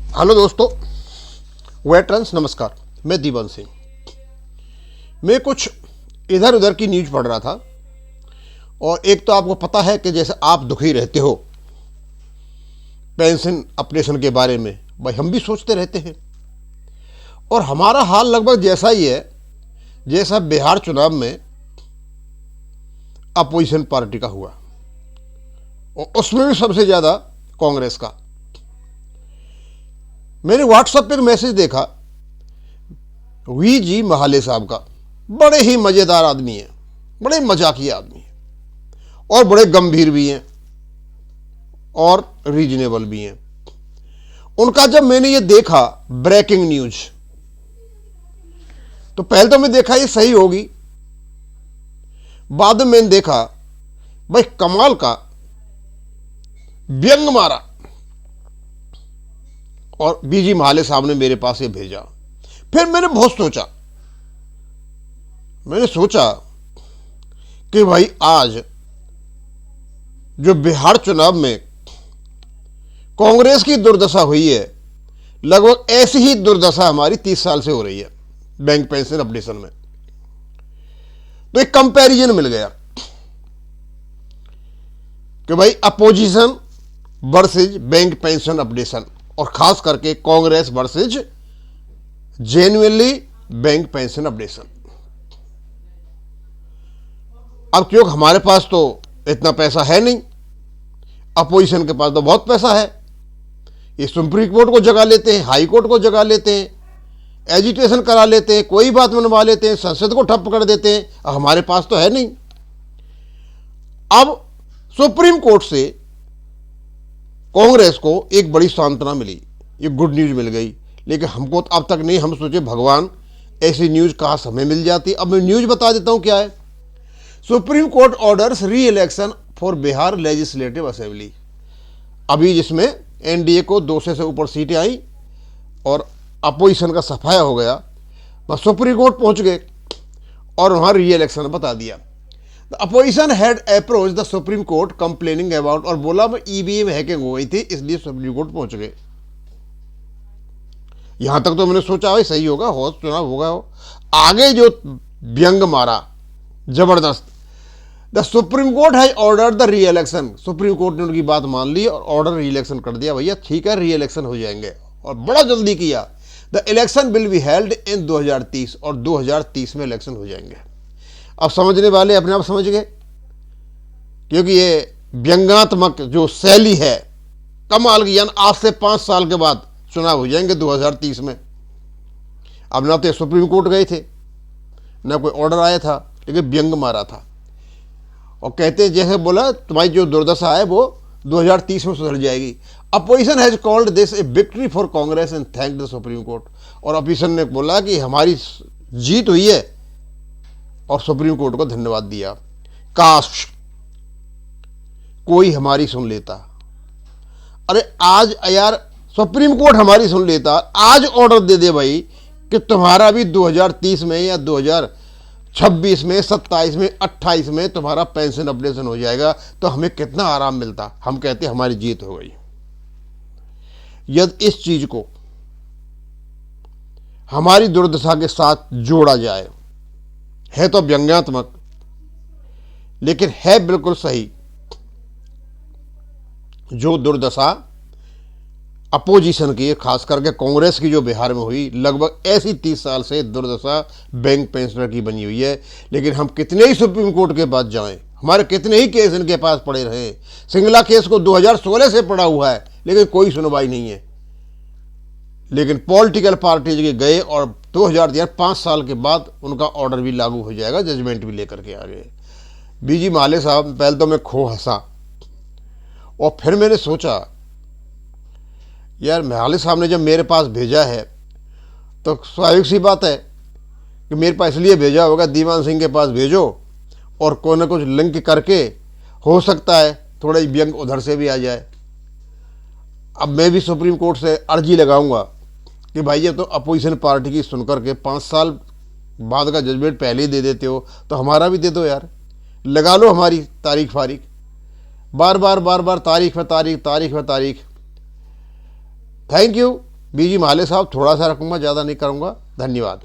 Hello दोस्तों, veterans नमस्कार। मैं दीवान सिंह। मैं कुछ इधर उधर की न्यूज पढ़ रहा था और एक तो आपको पता है कि जैसे आप दुखी रहते हो पेंशन अपडेशन के बारे में, भाई हम भी सोचते रहते हैं और हमारा हाल लगभग जैसा ही है जैसा बिहार चुनाव में अपोजिशन पार्टी का हुआ और उसमें भी सबसे ज़्यादा कांग्रेस का। मैंने व्हाट्सएप पे एक मैसेज देखा वी महाले साहब का। बड़े ही मज़ेदार आदमी हैं, बड़े मजाकिया आदमी हैं और बड़े गंभीर भी हैं और रीजनेबल भी हैं। उनका जब मैंने ये देखा ब्रेकिंग न्यूज, तो पहले तो मैं देखा ये सही होगी, बाद में मैंने देखा भाई कमाल का व्यंग मारा और बीजी महाले साहब ने मेरे पास ये भेजा। फिर मैंने बहुत सोचा, कि भाई आज जो बिहार चुनाव में कांग्रेस की दुर्दशा हुई है, लगभग ऐसी ही दुर्दशा हमारी 30 साल से हो रही है बैंक पेंशन अपडेशन में। तो एक कंपैरिजन मिल गया कि भाई opposition versus bank pension updation और खास करके Congress versus genuinely bank pension updation. अब क्योंकि हमारे पास तो इतना पैसा है नहीं, अपोजिशन के पास तो बहुत पैसा है। ये सुप्रीम कोर्ट को जगा लेते हैं, हाई कोर्ट को जगा लेते हैं, एजिटेशन करा लेते हैं, कोई बात मनवा लेते हैं, संसद को ठप कर देते हैं। अब हमारे पास तो है नहीं। अब सुप्रीम कोर्ट से कांग्रेस को एक बड़ी सांत्वना मिली, ये गुड न्यूज मिल गई। लेकिन हमको तो अब तक नहीं, हम सोचे भगवान ऐसी न्यूज कहाँ समय मिल जाती। अब मैं न्यूज बता देता हूं क्या है। सुप्रीम कोर्ट ऑर्डर्स री election for Bihar legislative assembly. अभी जिसमें एनडीए को 200 से ऊपर सीटें आई और अपोजिशन का सफाया हो गया, बस सुप्रीम कोर्ट पहुंच गए और वहां री इलेक्शन बता दिया। The opposition had approach the supreme court complaining about, और बोला मैं ईवीएम हैकिंग हो गई थी इसलिए सुप्रीम कोर्ट पहुंच गए। यहां तक तो मैंने सोचा भाई सही होगा, हो चुनाव होगा। हो आगे जो व्यंग मारा जबरदस्त, the supreme court has order the री इलेक्शन। सुप्रीम कोर्ट ने उनकी बात मान ली और ऑर्डर री इलेक्शन कर दिया। भैया ठीक है, री इलेक्शन हो जाएंगे और बड़ा जल्दी किया। The election will be held in 2030 और 2030 में इलेक्शन हो जाएंगे। अब समझने वाले अपने आप समझ गए, क्योंकि ये व्यंग्यात्मक जो शैली है कमाल की, यानी आज से 5 साल के बाद चुनाव हो जाएंगे 2030 में। अब ना तो सुप्रीम कोर्ट गए थे, ना कोई ऑर्डर आया था, लेकिन व्यंग मारा था और कहते जैसे बोला तुम्हारी जो दुर्दशा है वो 2030 में सुधर जाएगी। Opposition has called this A victory for Congress and thank the supreme court. और अपोजिशन ने बोला कि हमारी जीत हुई है और सुप्रीम कोर्ट को धन्यवाद दिया। काश कोई हमारी सुन लेता। अरे आज यार सुप्रीम कोर्ट हमारी सुन लेता, आज ऑर्डर दे दे भाई कि तुम्हारा भी 2030 में या 2026 में, 27 में, 28 में तुम्हारा पेंशन अपडेशन हो जाएगा, तो हमें कितना आराम मिलता। हम कहते हमारी जीत हो गई। यदि इस चीज को हमारी दुर्दशा के साथ जोड़ा जाए, है तो व्यंग्यात्मक लेकिन है बिल्कुल सही। जो दुर्दशा अपोजिशन की, खास करके कांग्रेस की जो बिहार में हुई, लगभग ऐसी 30 साल से दुर्दशा बैंक पेंशनर की बनी हुई है। लेकिन हम कितने ही सुप्रीम कोर्ट के पास जाएं, हमारे कितने ही केस इनके पास पड़े रहे। सिंगला केस को 2016 से पड़ा हुआ है लेकिन कोई सुनवाई नहीं है। लेकिन पॉलिटिकल पार्टीज के गए और 5 साल के बाद उनका ऑर्डर भी लागू हो जाएगा, जजमेंट भी लेकर के आ गए। बीजी महाले साहब, पहले तो मैं खो हंसा और फिर मैंने सोचा यार महाले साहब ने जब मेरे पास भेजा है तो स्वाभाविक सी बात है कि मेरे पास इसलिए भेजा होगा दीवान सिंह के पास भेजो और कोई ना कुछ लिंक करके हो सकता है थोड़ा व्यंग उधर से भी आ जाए। अब मैं भी सुप्रीम कोर्ट से अर्जी लगाऊंगा कि भाई ये तो अपोजिशन पार्टी की सुनकर के 5 साल बाद का जजमेंट पहले ही दे देते हो तो हमारा भी दे दो यार, लगा लो हमारी तारीख फारीख। बार बार तारीख पे तारीख। Thank you. बीजी माले साहब, थोड़ा सा रखूँगा, ज़्यादा नहीं करूँगा। धन्यवाद।